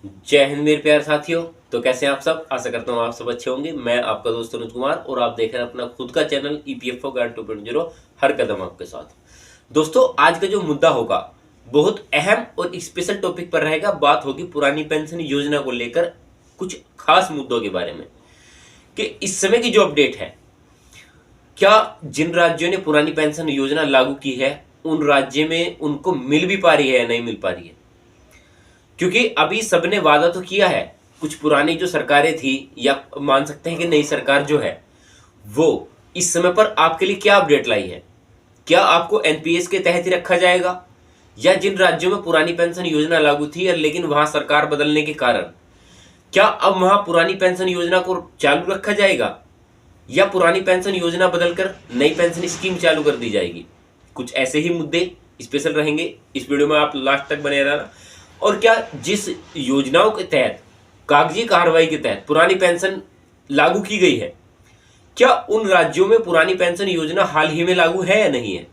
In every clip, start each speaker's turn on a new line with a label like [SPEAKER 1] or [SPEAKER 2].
[SPEAKER 1] जय हिंद मेरे प्यारे साथियों। तो कैसे हैं आप सब? आशा करता हूँ आप सब अच्छे होंगे। मैं आपका दोस्त अनुज कुमार और आप देख रहे हैं अपना खुद का चैनल ईपीएफओ गाइड 2.0 हर कदम आपके साथ। दोस्तों, आज का जो मुद्दा होगा बहुत अहम और स्पेशल टॉपिक पर रहेगा। बात होगी पुरानी पेंशन योजना को लेकर कुछ खास मुद्दों के बारे में कि इस समय की जो अपडेट है, क्या जिन राज्यों ने पुरानी पेंशन योजना लागू की है उन राज्य में उनको मिल भी पा रही है या नहीं मिल पा रही है। क्योंकि अभी सबने वादा तो किया है, कुछ पुरानी जो सरकारें थी या मान सकते हैं कि नई सरकार जो है वो इस समय पर आपके लिए क्या अपडेट लाई है। क्या आपको एनपीएस के तहत ही रखा जाएगा या जिन राज्यों में पुरानी पेंशन योजना लागू थी लेकिन वहां सरकार बदलने के कारण क्या अब वहां पुरानी पेंशन योजना को चालू रखा जाएगा या पुरानी पेंशन योजना बदलकर नई पेंशन स्कीम चालू कर दी जाएगी। कुछ ऐसे ही मुद्दे स्पेशल रहेंगे। इस वीडियो में आप लास्ट तक बने रहना। और क्या जिस योजनाओं के तहत कागजी कार्रवाई के तहत पुरानी पेंशन लागू की गई है, क्या उन राज्यों में पुरानी पेंशन योजना हाल ही में लागू है या नहीं है।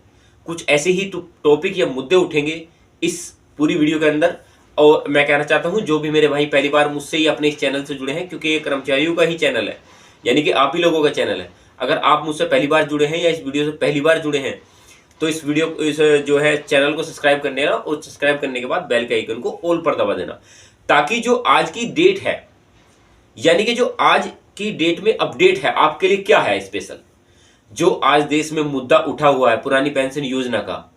[SPEAKER 1] कुछ ऐसे ही टॉपिक या मुद्दे उठेंगे इस पूरी वीडियो के अंदर। और मैं कहना चाहता हूं जो भी मेरे भाई पहली बार मुझसे ही अपने इस चैनल से जुड़े हैं, क्योंकि ये कर्मचारियों का ही चैनल है, यानी कि आप ही लोगों का चैनल है। अगर आप मुझसे पहली बार जुड़े हैं या इस वीडियो से पहली बार जुड़े हैं तो इस जो है चैनल को सब्सक्राइब कर लेना और सब्सक्राइब करने के बाद बेल के आइकन को ऑल पर दबा देना, ताकि जो आज की डेट है, यानी कि जो आज की डेट में अपडेट है आपके लिए क्या है स्पेशल, जो आज देश में मुद्दा उठा हुआ है पुरानी पेंशन योजना का,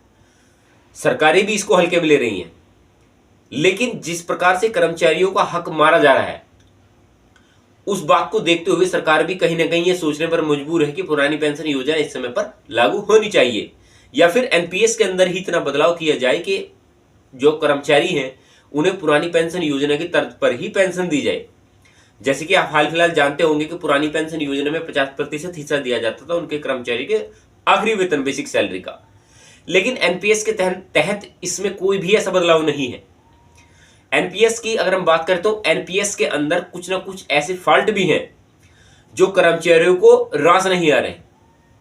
[SPEAKER 1] सरकारें भी इसको हल्के में ले रही हैं, लेकिन जिस प्रकार से कर्मचारियों का हक मारा जा रहा है उस बात को देखते हुए सरकार भी कहीं ना कहीं ये सोचने पर मजबूर है कि पुरानी पेंशन योजना इस समय पर लागू होनी चाहिए या फिर एनपीएस के अंदर ही इतना बदलाव किया जाए कि जो कर्मचारी हैं उन्हें पुरानी पेंशन योजना की तर्ज पर ही पेंशन दी जाए। जैसे कि आप हाल फिलहाल जानते होंगे कि पुरानी पेंशन योजना में 50% हिस्सा दिया जाता था उनके कर्मचारी के आखिरी वेतन बेसिक सैलरी का, लेकिन एनपीएस के तहत इसमें कोई भी ऐसा बदलाव नहीं है। एनपीएस की अगर हम बात करें तो एनपीएस के अंदर कुछ ना कुछ ऐसे फॉल्ट भी हैं जो कर्मचारियों को रास नहीं आ रहे।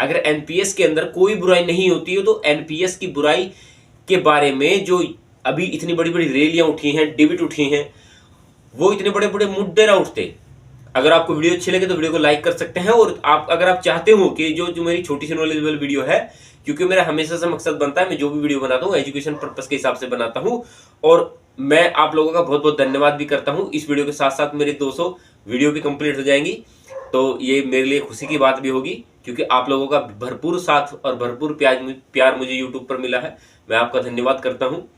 [SPEAKER 1] अगर एनपीएस के अंदर कोई बुराई नहीं होती हो तो एनपीएस की बुराई के बारे में जो अभी इतनी बड़ी बड़ी रैलियां उठी हैं, डिबेट उठी हैं, वो इतने बड़े बड़े मुद्दे ना उठते। अगर आपको वीडियो अच्छी लगे तो वीडियो को लाइक कर सकते हैं। और आप अगर आप चाहते हो कि जो मेरी छोटी सी नॉलेजेबल वीडियो है, क्योंकि मेरा हमेशा से मकसद बनता है मैं जो भी वीडियो बनाता हूँ एजुकेशन पर्पस के हिसाब से बनाता हूँ, और मैं आप लोगों का बहुत बहुत धन्यवाद भी करता हूँ। इस वीडियो के साथ साथ मेरे 200 वीडियो भी कंप्लीट हो जाएंगी, तो ये मेरे लिए खुशी की बात भी होगी, क्योंकि आप लोगों का भरपूर साथ और भरपूर प्यार मुझे यूट्यूब पर मिला है। मैं आपका धन्यवाद करता हूँ।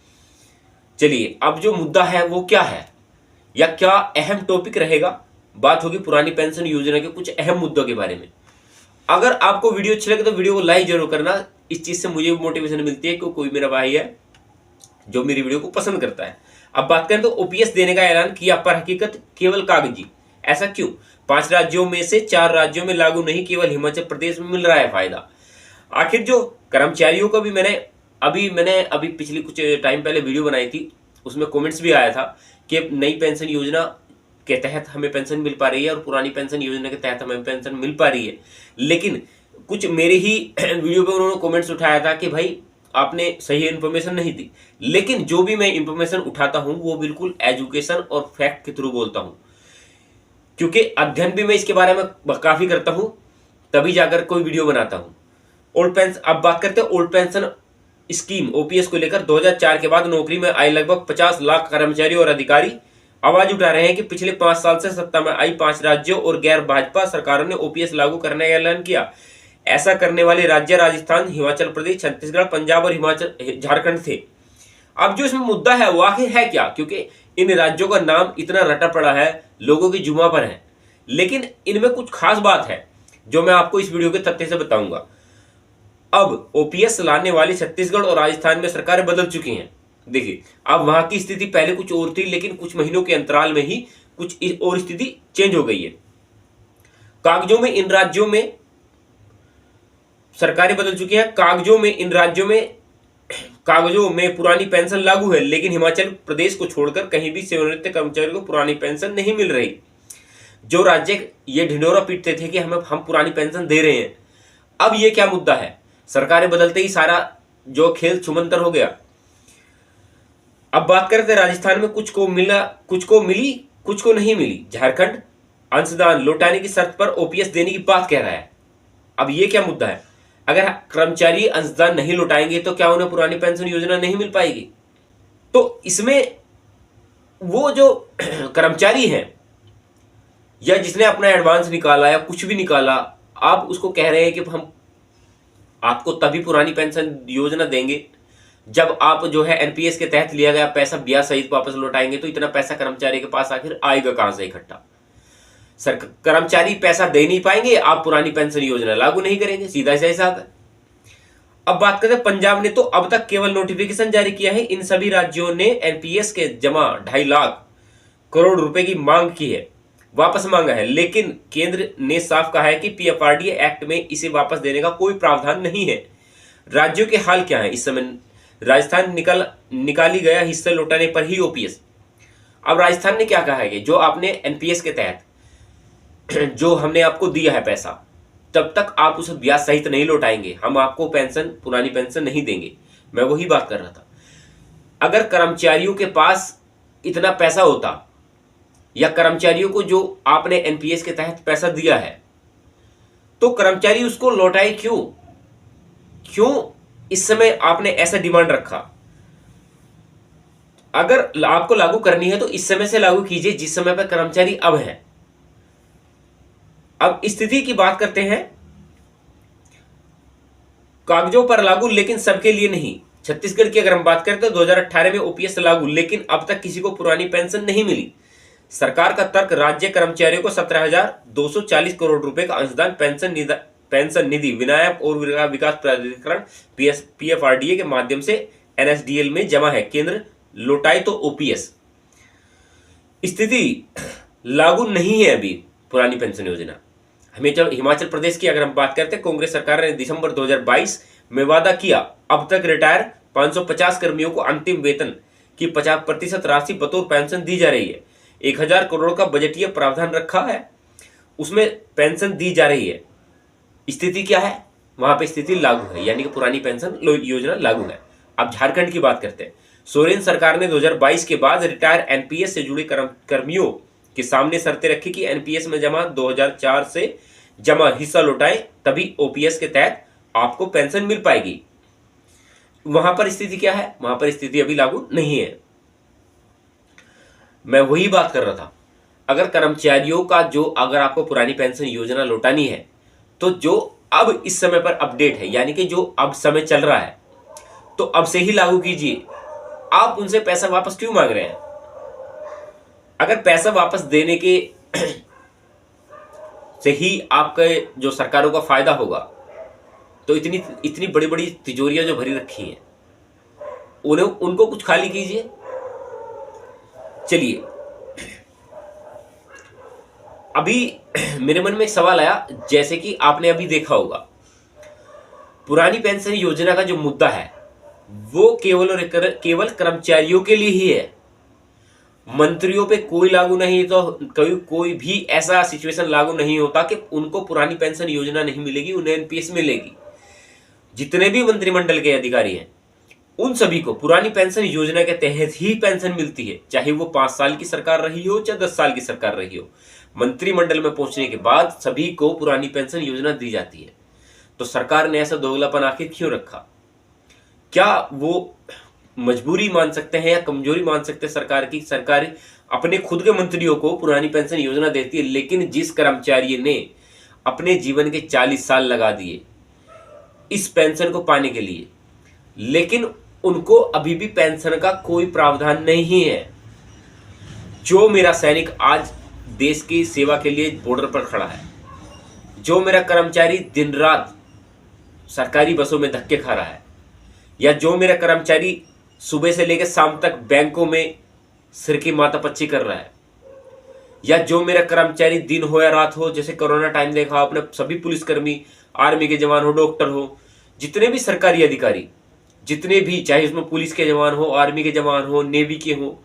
[SPEAKER 1] चलिए, अब जो मुद्दा है वो क्या है या क्या अहम टॉपिक रहेगा, बात होगी पुरानी पेंशन योजना के कुछ अहम मुद्दों के बारे में। अगर आपको वीडियो अच्छी लगे तो वीडियो को लाइक जरूर करना। इस चीज से मुझे मोटिवेशन मिलती है कि कोई मेरा भाई है जो मेरी वीडियो को पसंद करता है। अब बात करें तो ओपीएस देने का ऐलान किया, पर हकीकत केवल कागजी। ऐसा क्यों? 5 राज्यों में से 4 राज्यों में लागू नहीं, केवल हिमाचल प्रदेश में मिल रहा है फायदा। आखिर जो कर्मचारियों को भी मैंने अभी पिछली कुछ टाइम पहले वीडियो बनाई थी, उसमें कमेंट्स भी आया था कि नई पेंशन योजना के तहत हमें पेंशन मिल पा रही है और पुरानी पेंशन योजना के तहत हमें पेंशन मिल पा रही है। लेकिन कुछ मेरे ही वीडियो पे उन्होंने कमेंट्स उठाया था कि भाई आपने सही इन्फॉर्मेशन नहीं दी। लेकिन जो भी मैं इन्फॉर्मेशन उठाता हूं वो बिल्कुल एजुकेशन और फैक्ट के थ्रू बोलता हूं, क्योंकि अध्ययन भी मैं इसके बारे में काफी करता हूं, तभी जाकर कोई वीडियो बनाता हूं। ओल्ड पेंशन, अब बात करते हैं ओल्ड पेंशन स्कीम ओपीएस को लेकर। 2004 के बाद नौकरी में आए लगभग 50 लाख कर्मचारी और अधिकारी आवाज उठा रहे हैं कि पिछले 5 साल से सत्ता में आई 5 राज्यों और गैर भाजपा सरकारों ने ओपीएस लागू करने का ऐलान किया। ऐसा करने वाले राज्य राजस्थान, हिमाचल प्रदेश, छत्तीसगढ़, पंजाब और हिमाचल झारखंड थे। अब जो इसमें मुद्दा है वो आखिर है क्या, क्योंकि इन राज्यों का नाम इतना रटा पड़ा है, लोगों की जुबां पर है, लेकिन इनमें कुछ खास बात है जो मैं आपको इस वीडियो के तथ्य से बताऊंगा। अब ओपीएस लाने वाली छत्तीसगढ़ और राजस्थान में सरकारें बदल चुकी हैं। देखिए, अब वहां की स्थिति पहले कुछ और थी, लेकिन कुछ महीनों के अंतराल में ही कुछ और स्थिति चेंज हो गई है। कागजों में इन राज्यों में सरकारें बदल चुकी हैं। कागजों में पुरानी पेंशन लागू है, लेकिन हिमाचल प्रदेश को छोड़कर कहीं भी सेवानिवृत्त कर्मचारियों को पुरानी पेंशन नहीं मिल रही। जो राज्य ये ढिंढोरा पीटते थे कि हम पुरानी पेंशन दे रहे हैं, अब ये क्या मुद्दा है? सरकारें बदलते ही सारा जो खेल छुमंतर हो गया। अब बात करते हैं राजस्थान में कुछ को मिला, कुछ को मिली, कुछ को नहीं मिली। झारखंड अंशदान लौटाने की शर्त पर ओपीएस देने की बात कह रहा है। अब ये क्या मुद्दा है? अगर कर्मचारी अंशदान नहीं लौटाएंगे तो क्या उन्हें पुरानी पेंशन योजना नहीं मिल पाएगी? तो इसमें वो जो कर्मचारी है या जिसने अपना एडवांस निकाला या कुछ भी निकाला, आप उसको कह रहे हैं कि हम आपको तभी पुरानी पेंशन योजना देंगे जब आप जो है एनपीएस के तहत लिया गया पैसा ब्याज सहित वापस लौटाएंगे। तो इतना पैसा कर्मचारी के पास आखिर आएगा कहां से इकट्ठा? सर, कर्मचारी पैसा दे नहीं पाएंगे, आप पुरानी पेंशन योजना लागू नहीं करेंगे, सीधा सा हिसाब है। अब बात करते हैं पंजाब ने तो अब तक केवल नोटिफिकेशन जारी किया है। इन सभी राज्यों ने एनपीएस के जमा 2.5 लाख करोड़ रुपए की मांग की है, वापस मांगा है, लेकिन केंद्र ने साफ कहा है कि पीएफआरडीए एक्ट में इसे वापस देने का कोई प्रावधान नहीं है। राज्यों के हाल क्या है इस समय? राजस्थान निकाली गया हिस्सा लौटाने पर ही ओपीएस। अब राजस्थान ने क्या कहा है कि जो आपने एनपीएस के तहत जो हमने आपको दिया है पैसा, तब तक आप उसे ब्याज सहित नहीं लौटाएंगे, हम आपको पेंशन, पुरानी पेंशन नहीं देंगे। मैं वही बात कर रहा था। अगर कर्मचारियों के पास इतना पैसा होता या कर्मचारियों को जो आपने एनपीएस के तहत पैसा दिया है, तो कर्मचारी उसको लौटाए क्यों? इस समय आपने ऐसा डिमांड रखा? अगर आपको लागू करनी है तो इस समय से लागू कीजिए जिस समय पर कर्मचारी अब है। अब स्थिति की बात करते हैं, कागजों पर लागू लेकिन सबके लिए नहीं। छत्तीसगढ़ की अगर हम बात करें तो 2018 में ओपीएस लागू, लेकिन अब तक किसी को पुरानी पेंशन नहीं मिली। सरकार का तर्क, राज्य कर्मचारियों को 17,240 करोड़ रुपए का अंशदान पेंशन निधि विनायक और विकास प्राधिकरण पीएफआरडीए के माध्यम से एनएसडीएल में जमा है। केंद्र लौटाए तो ओपीएस। स्थिति लागू नहीं है अभी पुरानी पेंशन योजना। हिमाचल प्रदेश की अगर हम बात करते हैं, कांग्रेस सरकार ने दिसंबर 2022 में वादा किया अब तक रिटायर 550 कर्मियों को अंतिम वेतन की 50% राशि बतौर पेंशन दी जा रही है। 1000 करोड़ का बजटीय प्रावधान रखा है, उसमें पेंशन दी जा रही है। स्थिति क्या है? वहां पे स्थिति लागू है, यानी कि पुरानी पेंशन योजना लागू है। अब झारखंड की बात करते हैं। सोरेन सरकार ने 2022 के बाद रिटायर एनपीएस से जुड़े कर्मियों के सामने शर्तें रखी कि एनपीएस में जमा 2004 से जमा हिस्सा लौटाएं, तभी ओपीएस के तहत आपको पेंशन मिल पाएगी। वहां पर स्थिति क्या है? वहां पर स्थिति अभी लागू नहीं है। मैं वही बात कर रहा था, अगर कर्मचारियों का जो, अगर आपको पुरानी पेंशन योजना लौटानी है तो जो अब इस समय पर अपडेट है, यानी कि जो अब समय चल रहा है, तो अब से ही लागू कीजिए। आप उनसे पैसा वापस क्यों मांग रहे हैं? अगर पैसा वापस देने के से ही आपके जो सरकारों का फायदा होगा, तो इतनी बड़ी बड़ी तिजोरियां जो भरी रखी हैं, उनको कुछ खाली कीजिए। चलिए, अभी मेरे मन में एक सवाल आया, जैसे कि आपने अभी देखा होगा, पुरानी पेंशन योजना का जो मुद्दा है वो केवल और केवल कर्मचारियों के लिए ही है। मंत्रियों पे कोई लागू नहीं, तो कोई भी ऐसा सिचुएशन लागू नहीं होता कि उनको पुरानी पेंशन योजना नहीं मिलेगी, उन्हें एनपीएस मिलेगी। जितने भी मंत्रिमंडल के अधिकारी हैं उन सभी को पुरानी पेंशन योजना के तहत ही पेंशन मिलती है, चाहे वो 5 साल की सरकार रही हो चाहे 10 साल की सरकार रही हो। मंत्रिमंडल में पहुंचने के बाद सभी को पुरानी पेंशन योजना दी जाती है। तो सरकार ने ऐसा दोगलापन आखिर क्यों रखा? क्या वो मजबूरी मान सकते हैं या कमजोरी मान सकते हैं सरकार की? सरकार अपने खुद के मंत्रियों को पुरानी पेंशन योजना देती है, लेकिन जिस कर्मचारी ने अपने जीवन के 40 साल लगा दिए इस पेंशन को पाने के लिए, लेकिन उनको अभी भी पेंशन का कोई प्रावधान नहीं है। जो मेरा सैनिक आज देश की सेवा के लिए बॉर्डर पर खड़ा है, जो मेरा कर्मचारी दिन रात सरकारी बसों में धक्के खा रहा है, या जो मेरा कर्मचारी सुबह से लेकर शाम तक बैंकों में सिर की माथापच्ची कर रहा है, या जो मेरा कर्मचारी दिन हो या रात हो, जैसे कोरोना टाइम देखा आपने, सभी पुलिसकर्मी, आर्मी के जवान हो, डॉक्टर हो, जितने भी सरकारी अधिकारी, जितने भी, चाहे उसमें पुलिस के जवान हो, आर्मी के जवान हो, नेवी के हो,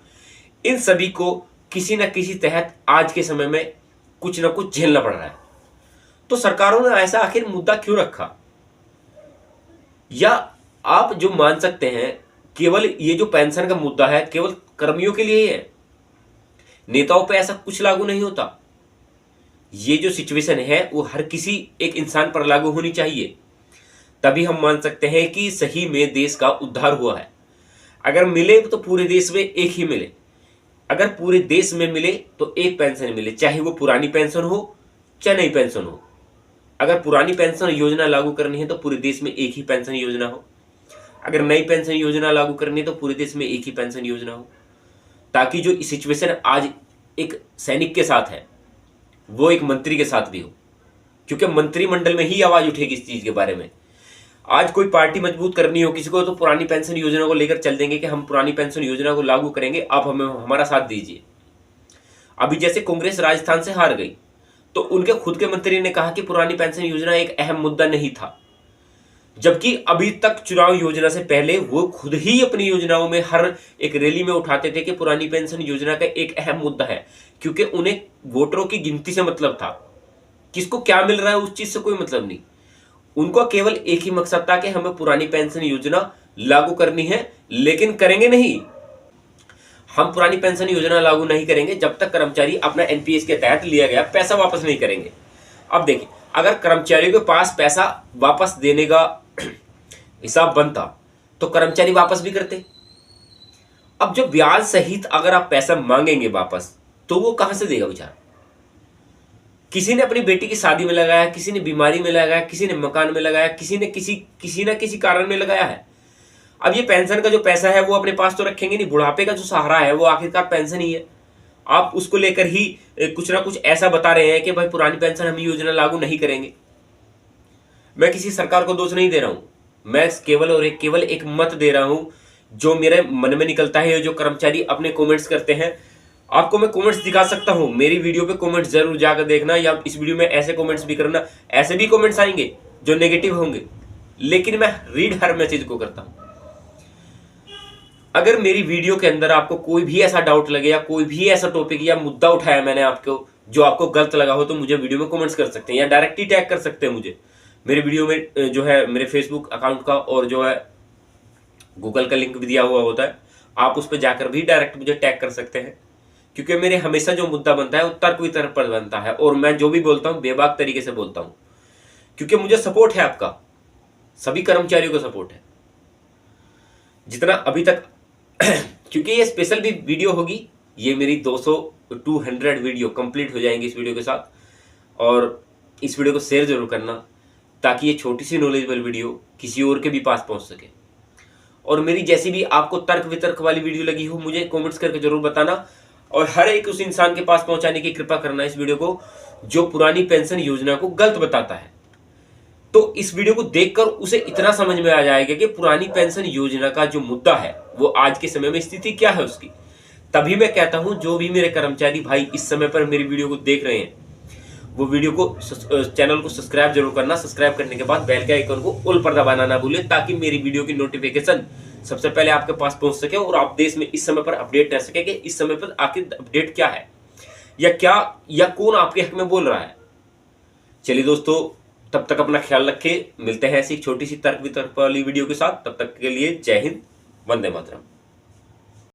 [SPEAKER 1] इन सभी को किसी न किसी तहत आज के समय में कुछ न कुछ झेलना पड़ रहा है। तो सरकारों ने ऐसा आखिर मुद्दा क्यों रखा? या आप जो मान सकते हैं केवल ये जो पेंशन का मुद्दा है केवल कर्मियों के लिए ही है, नेताओं पे ऐसा कुछ लागू नहीं होता। ये जो सिचुएशन है वो हर किसी एक इंसान पर लागू होनी चाहिए, तभी हम मान सकते हैं कि सही में देश का उद्धार हुआ है। अगर मिले तो पूरे देश में एक ही मिले, अगर पूरे देश में मिले तो एक पेंशन मिले, चाहे वो पुरानी पेंशन हो चाहे नई पेंशन हो। अगर पुरानी पेंशन योजना लागू करनी है तो पूरे देश में एक ही पेंशन योजना हो, अगर नई पेंशन योजना लागू करनी है तो पूरे देश में एक ही पेंशन योजना हो, ताकि जो सिचुएशन आज एक सैनिक के साथ है वो एक मंत्री के साथ भी हो, क्योंकि मंत्रिमंडल में ही आवाज उठेगी इस चीज के बारे में। आज कोई पार्टी मजबूत करनी हो किसी को तो पुरानी पेंशन योजना को लेकर चल देंगे कि हम पुरानी पेंशन योजना को लागू करेंगे, आप हमें हमारा साथ दीजिए। अभी जैसे कांग्रेस राजस्थान से हार गई तो उनके खुद के मंत्री ने कहा कि पुरानी पेंशन योजना एक अहम मुद्दा नहीं था, जबकि अभी तक चुनाव योजना से पहले वो खुद ही अपनी योजनाओं में हर एक रैली में उठाते थे कि पुरानी पेंशन योजना का एक अहम मुद्दा है, क्योंकि उन्हें वोटरों की गिनती से मतलब था, किसको क्या मिल रहा है उस चीज से कोई मतलब नहीं। उनको केवल एक ही मकसद था कि हमें पुरानी पेंशन योजना लागू करनी है, लेकिन करेंगे नहीं। हम पुरानी पेंशन योजना लागू नहीं करेंगे जब तक कर्मचारी अपना एनपीएस के तहत लिया गया पैसा वापस नहीं करेंगे। अब देखिए, अगर कर्मचारियों के पास पैसा वापस देने का हिसाब बनता तो कर्मचारी वापस भी करते। अब जो ब्याज सहित अगर आप पैसा मांगेंगे वापस तो वो कहां से देगा बेचारा? किसी ने अपनी बेटी की शादी में लगाया, किसी ने बीमारी में लगाया, किसी ने मकान में लगाया, किसी ने किसी ना किसी कारण में लगाया है। अब ये पेंशन का जो पैसा है वो अपने पास तो रखेंगे नहीं, बुढ़ापे का जो सहारा है वो आखिरकार पेंशन ही है। आप उसको लेकर ही कुछ ना कुछ ऐसा बता रहे हैं कि भाई पुरानी पेंशन हम योजना लागू नहीं करेंगे। मैं किसी सरकार को दोष नहीं दे रहा हूं, मैं केवल और केवल एक मत दे रहा हूं जो मेरे मन में निकलता है, जो कर्मचारी अपने कमेंट्स करते हैं। आपको मैं कमेंट्स दिखा सकता हूं, मेरी वीडियो पे कमेंट्स जरूर जाकर देखना, या इस वीडियो में ऐसे कमेंट्स भी करना। ऐसे भी कमेंट्स आएंगे जो नेगेटिव होंगे, लेकिन मैं रीड हर मैसेज को करता हूं। अगर मेरी वीडियो के अंदर आपको कोई भी ऐसा डाउट लगे या कोई भी ऐसा टॉपिक या मुद्दा उठाया मैंने आपको जो आपको गलत लगा हो, तो मुझे वीडियो में कमेंट्स कर सकते हैं या डायरेक्ट ही टैग कर सकते हैं मुझे। मेरे वीडियो में जो है मेरे फेसबुक अकाउंट का और जो है गूगल का लिंक भी दिया हुआ होता है, आप उस पर जाकर भी डायरेक्ट मुझे टैग कर सकते हैं, क्योंकि मेरे हमेशा जो मुद्दा बनता है वो तर्क वितर्क पर बनता है, और मैं जो भी बोलता हूँ बेबाक तरीके से बोलता हूँ, क्योंकि मुझे सपोर्ट है आपका, सभी कर्मचारियों को सपोर्ट है जितना अभी तक। क्योंकि ये स्पेशल भी वीडियो होगी, ये मेरी 200 वीडियो कंप्लीट हो जाएंगी इस वीडियो के साथ, और इस वीडियो को शेयर जरूर करना ताकि ये छोटी सी नॉलेजेबल वीडियो किसी और के भी पास पहुंच सके। और मेरी जैसी भी आपको तर्क वितर्क वाली वीडियो लगी हो मुझे कमेंट्स करके जरूर बताना, और हर एक उस इंसान के पास पहुंचाने की कृपा करना इस वीडियो को जो पुरानी पेंशन योजना को गलत बताता है। तो इस वीडियो को देखकर उसे इतना समझ में आ जाएगा कि पुरानी पेंशन योजना का जो मुद्दा है वो आज के समय में स्थिति क्या है उसकी। तभी मैं कहता हूं जो भी मेरे कर्मचारी भाई इस समय पर मेरी वीडियो को देख रहे हैं वो वीडियो को चैनल को सब्सक्राइब जरूर करना। सब्सक्राइब करने के बाद बेल के आइकन को ऑल पर दबाना ना भूलें, ताकि मेरी वीडियो की नोटिफिकेशन सबसे पहले आपके पास पहुंच सके और आप देश में इस समय पर अपडेट रह सके कि इस समय पर आखिर अपडेट क्या है या कौन आपके हक में बोल रहा है। चलिए दोस्तों, तब तक अपना ख्याल रखें, मिलते हैं ऐसी छोटी सी तर्क वितर्क वाली वीडियो के साथ। तब तक के लिए जय हिंद, वंदे मातरम।